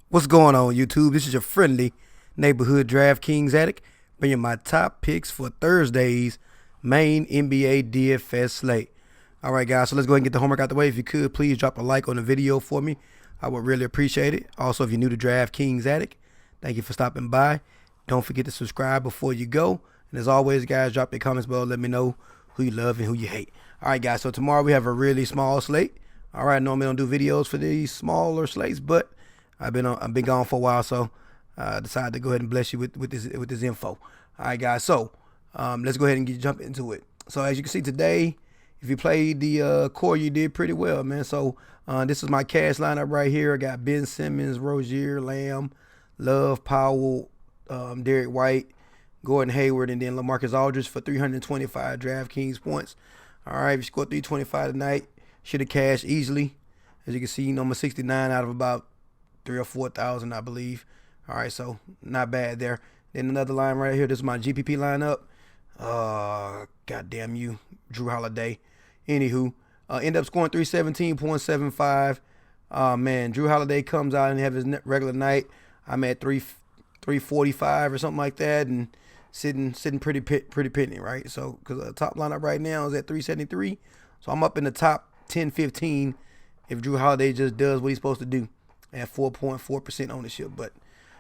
What's going on, YouTube? This is your friendly neighborhood DraftKings addict, bringing my top picks for Thursday's main NBA DFS slate. All right, guys, so let's go ahead and get the homework out the way. If you could, please drop a like on the video for me. I would really appreciate it. Also, if you're new to DraftKings addict, thank you for stopping by. Don't forget to subscribe before you go. And as always, guys, drop your comments below. Let me know who you love and who you hate. All right, guys, so tomorrow we have a really small slate. All right, normally I don't do videos for these smaller slates, but I've been gone for a while, so I decided to go ahead and bless you with this info. All right, guys. So let's go ahead and jump into it. So as you can see today, if you played the core, you did pretty well, man. So this is my cash lineup right here. I got Ben Simmons, Rozier, Lamb, Love, Powell, Derek White, Gordon Hayward, and then LaMarcus Aldridge for 325 DraftKings points. All right, if you scored 325 tonight, should have cashed easily. As you can see, number 69 out of about 3,000 or 4,000, I believe. All right, so not bad there. Then another line right here. This is my GPP lineup. God damn you, Drew Holiday. Anywho, end up scoring 317.75. Man, Drew Holiday comes out and have his regular night. I'm at 345 or something like that, and sitting pretty penny, right? So because the top lineup right now is at 373, so I'm up in the top 10, 15 if Drew Holiday just does what he's supposed to do at 4.4% ownership. But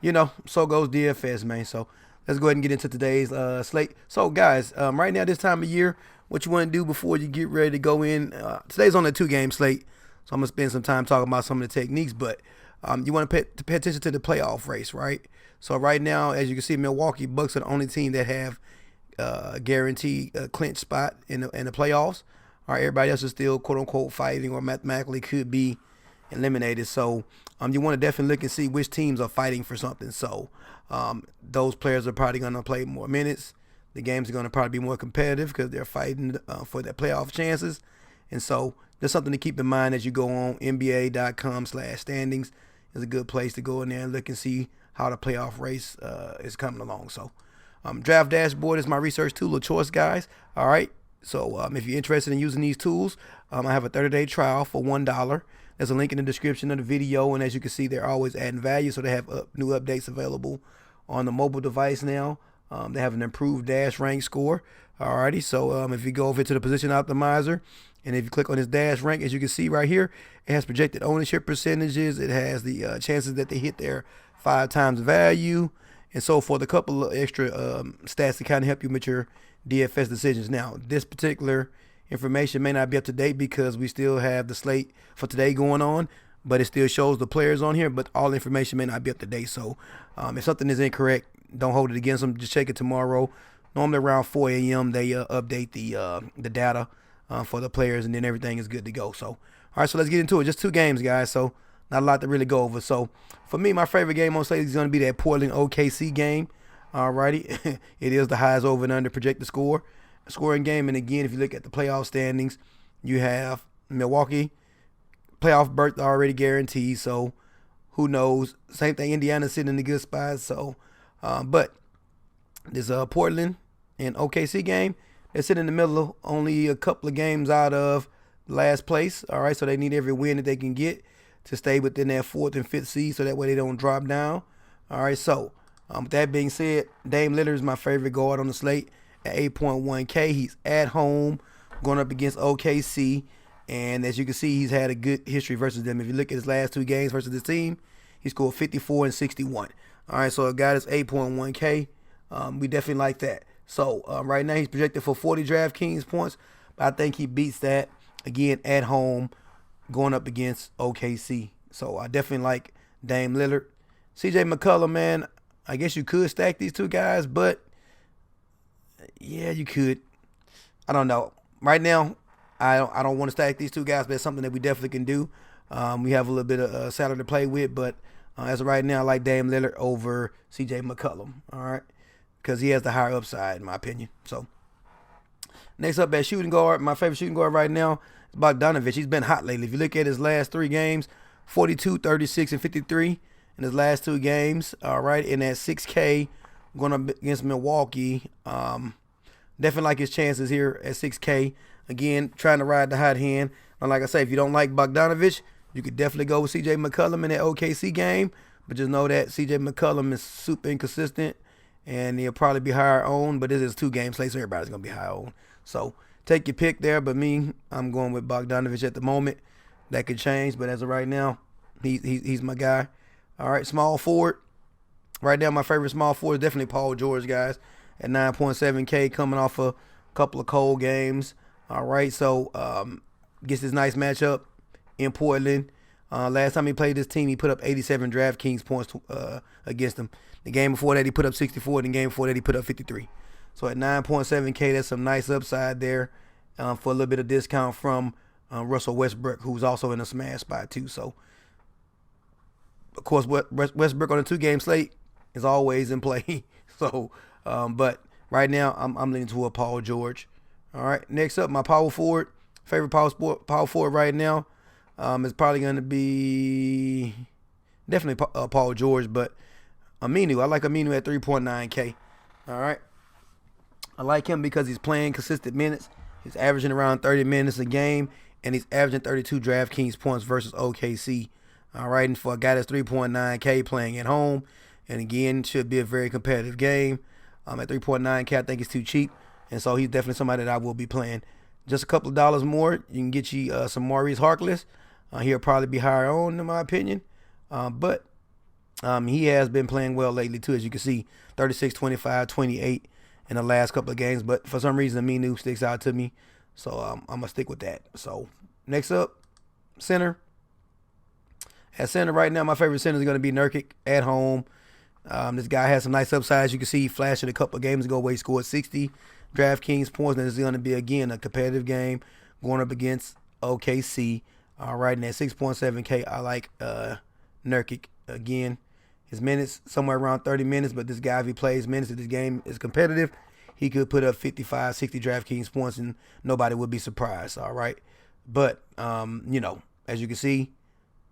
you know, so goes DFS, man. So let's go ahead and get into today's slate. So guys, right now this time of year, what you want to do before you get ready to go in, today's on a 2-game slate, so I'm gonna spend some time talking about some of the techniques. But you want to pay attention to the playoff race, right? So right now, as you can see, Milwaukee Bucks are the only team that have guaranteed a clinch spot in the playoffs. All right, everybody else is still quote unquote fighting or mathematically could be eliminated. So you want to definitely look and see which teams are fighting for something. So those players are probably going to play more minutes. The games are going to probably be more competitive because they're fighting for their playoff chances. And so there's something to keep in mind as you go on. NBA.com/standings is a good place to go in there and look and see how the playoff race is coming along. So Draft Dashboard is my research tool of choice, guys. All right. So if you're interested in using these tools, I have a 30-day trial for $1. There's a link in the description of the video, and as you can see, they're always adding value. So they have new updates available on the mobile device now. They have an improved dash rank score. Alrighty, so if you go over to the position optimizer, and if you click on this dash rank, as you can see right here, it has projected ownership percentages. It has the chances that they hit their 5 times value, and so forth. A couple of extra stats to kind of help you with your DFS decisions. Now, this particular information may not be up to date because we still have the slate for today going on, but it still shows the players on here, but all the information may not be up to date. So if something is incorrect, don't hold it against them. Just check it tomorrow. Normally around 4 a.m. they update the data for the players, and then everything is good to go. So all right, so let's get into it. Just 2 games, guys, so not a lot to really go over. So for me, my favorite game on slate is going to be that Portland OKC game. Alrighty, it is the highest over and under projected scoring game. And again, if you look at the playoff standings, you have Milwaukee playoff berth already guaranteed. So who knows? Same thing. Indiana sitting in a good spot. So, but this Portland and OKC game, they sit in the middle, only a couple of games out of last place. All right, so they need every win that they can get to stay within that 4th and 5th seed, so that way they don't drop down. All right, so with that being said, Dame Lillard is my favorite guard on the slate at 8.1K. He's at home going up against OKC, and as you can see, he's had a good history versus them. If you look at his last 2 games versus this team, he scored 54 and 61. All right, so a guy that's 8.1K, we definitely like that. So right now he's projected for 40 DraftKings points, but I think he beats that again at home going up against OKC. So I definitely like Dame Lillard. CJ McCollum, man, I guess you could stack these 2 guys, but yeah, you could. I don't know. Right now, I don't want to stack these 2 guys, but it's something that we definitely can do. We have a little bit of salary to play with, but as of right now, I like Dame Lillard over CJ McCollum. All right, because he has the higher upside, in my opinion. So next up at shooting guard, my favorite shooting guard right now is Bogdanovich. He's been hot lately. If you look at his last 3 games, 42, 36, and 53 in his last 2 games. All right, in that 6K going up against Milwaukee. Definitely like his chances here at 6K. Again, trying to ride the hot hand. And like I say, if you don't like Bogdanovich, you could definitely go with CJ McCollum in that OKC game. But just know that CJ McCollum is super inconsistent, and he'll probably be higher owned. But this is 2 game slate, so everybody's gonna be high owned. So take your pick there. But me, I'm going with Bogdanovich at the moment. That could change, but as of right now, he's my guy. All right, small forward. Right now, my favorite small forward is definitely Paul George, guys, at 9.7K, coming off a couple of cold games. All right, so gets this nice matchup in Portland. Last time he played this team, he put up 87 DraftKings points against them. The game before that, he put up 64. And the game before that, he put up 53. So at 9.7K, that's some nice upside there for a little bit of discount from Russell Westbrook, who's also in a smash spot too. So, of course, Westbrook on a 2 game slate is always in play. So, but right now, I'm leaning toward Paul George. All right, next up, my power forward. Favorite power forward right now is probably going to be definitely Paul George, but Aminu. I like Aminu at 3.9K. All right. I like him because he's playing consistent minutes. He's averaging around 30 minutes a game, and he's averaging 32 DraftKings points versus OKC. All right, and for a guy that's 3.9K playing at home, and again, should be a very competitive game. At 3.9K, I think it's too cheap, and so he's definitely somebody that I will be playing. Just a couple of dollars more, you can get you some Maurice Harkless. He'll probably be higher on, in my opinion, but he has been playing well lately too, as you can see, 36, 25, 28 in the last couple of games. But for some reason, Aminu sticks out to me, so I'm gonna stick with that. So next up, center. At center right now, my favorite center is going to be Nurkic at home. This guy has some nice upsides. You can see he flashed it a couple of games ago where he scored 60 DraftKings points. And this is going to be, again, a competitive game going up against OKC. All right, and at 6.7K, I like Nurkic. Again, his minutes, somewhere around 30 minutes. But this guy, if he plays minutes, if this game is competitive, he could put up 55, 60 DraftKings points, and nobody would be surprised. All right. But, as you can see,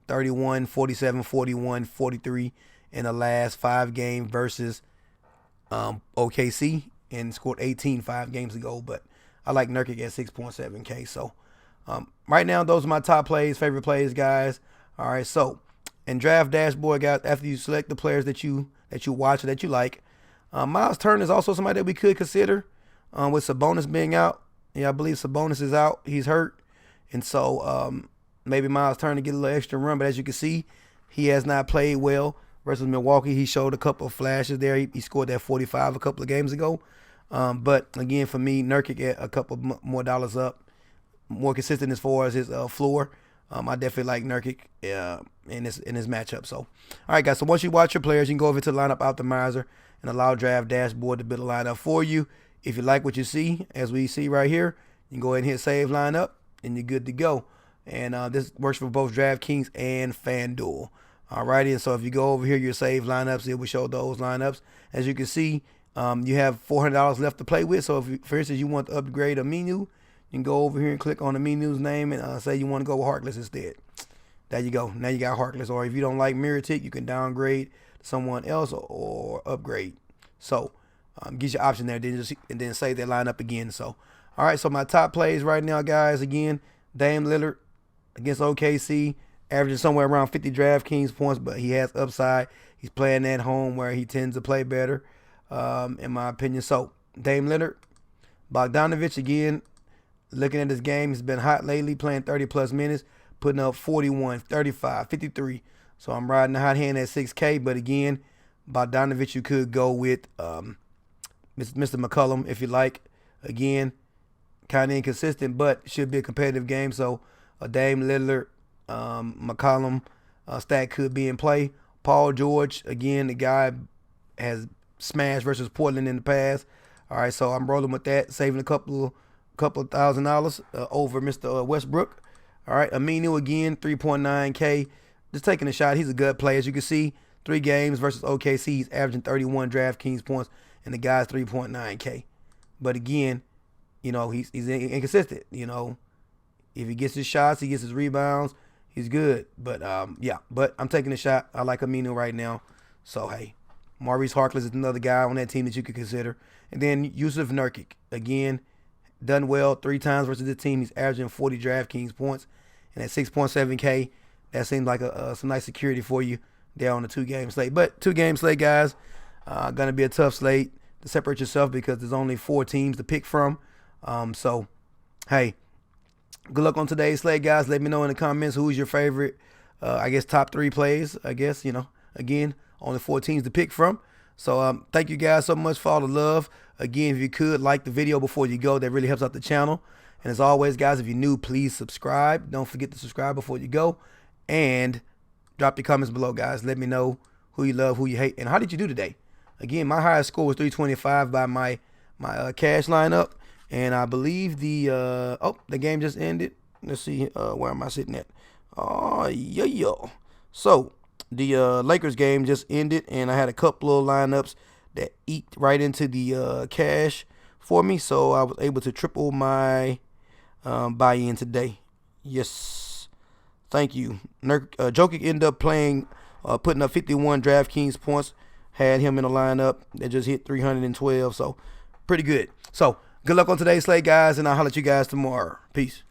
31, 47, 41, 43 in the last 5 games versus OKC, and scored 18 5 games ago. But I like Nurkic at 6.7K. So right now, those are my top plays, favorite plays, guys. All right, so in Draft Dashboard, guys, after you select the players that you watch or that you like, Miles Turner is also somebody that we could consider with Sabonis being out. Yeah, I believe Sabonis is out. He's hurt. And so maybe Miles Turner get a little extra run, but as you can see, he has not played well versus Milwaukee. He showed a couple of flashes there. He scored that 45 a couple of games ago. But again, for me, Nurkic at a couple more dollars up, more consistent as far as his floor. I definitely like Nurkic in this matchup. So, all right, guys. So once you watch your players, you can go over to the lineup optimizer and allow Draft Dashboard to build a lineup for you. If you like what you see, as we see right here, you can go ahead and hit Save Lineup, and you're good to go. And this works for both DraftKings and FanDuel. Alrighty, and so if you go over here, your save lineups, it will show those lineups. As you can see, you have $400 left to play with. So if, for instance, you want to upgrade a menu, you can go over here and click on the menu's name and say you want to go with Harkless instead. There you go. Now you got Harkless. Or if you don't like Mirotic, you can downgrade to someone else or upgrade. So gives you an option there, and then save that lineup again. So, all right, so my top plays right now, guys, again, Dame Lillard against OKC, averaging somewhere around 50 DraftKings points, but he has upside. He's playing at home where he tends to play better, in my opinion. So, Dame Lillard, Bogdanovich, again, looking at this game, he's been hot lately, playing 30-plus minutes, putting up 41, 35, 53. So, I'm riding the hot hand at 6K, but again, Bogdanovich, you could go with Mr. McCollum if you like. Again, kind of inconsistent, but should be a competitive game. So, Dame Lillard, McCollum stack could be in play. Paul George, again, the guy has smashed versus Portland in the past. All right, so I'm rolling with that, saving a couple of $1,000 over Mr. Westbrook. All right, Aminu again, 3.9K. Just taking a shot. He's a good player. As you can see, 3 games versus OKC. He's averaging 31 DraftKings points, and the guy's 3.9K. But again, he's inconsistent. If he gets his shots, he gets his rebounds, he's good. But, but I'm taking a shot. I like Aminu right now. So, hey, Maurice Harkless is another guy on that team that you could consider. And then Yusuf Nurkic, again, done well 3 times versus the team. He's averaging 40 DraftKings points. And at 6.7K, that seems like some nice security for you there on the 2-game slate. But 2-game slate, guys, gonna be a tough slate to separate yourself because there's only 4 teams to pick from. So, hey, good luck on today's slate, guys. Let me know in the comments who's your favorite, I guess, top 3 plays. I guess, again, only 4 teams to pick from. So thank you guys so much for all the love. Again, if you could, like the video before you go. That really helps out the channel. And as always, guys, if you're new, please subscribe. Don't forget to subscribe before you go. And drop your comments below, guys. Let me know who you love, who you hate, and how did you do today? Again, my highest score was 325 by my cash lineup. And I believe the game just ended. Let's see, where am I sitting at? Oh, yeah. So, the Lakers game just ended, and I had a couple of lineups that eked right into the cash for me, so I was able to triple my buy-in today. Yes, thank you. Jokic ended up putting up 51 DraftKings points. Had him in a lineup that just hit 312, so pretty good. So, good luck on today's slate, guys, and I'll holler at you guys tomorrow. Peace.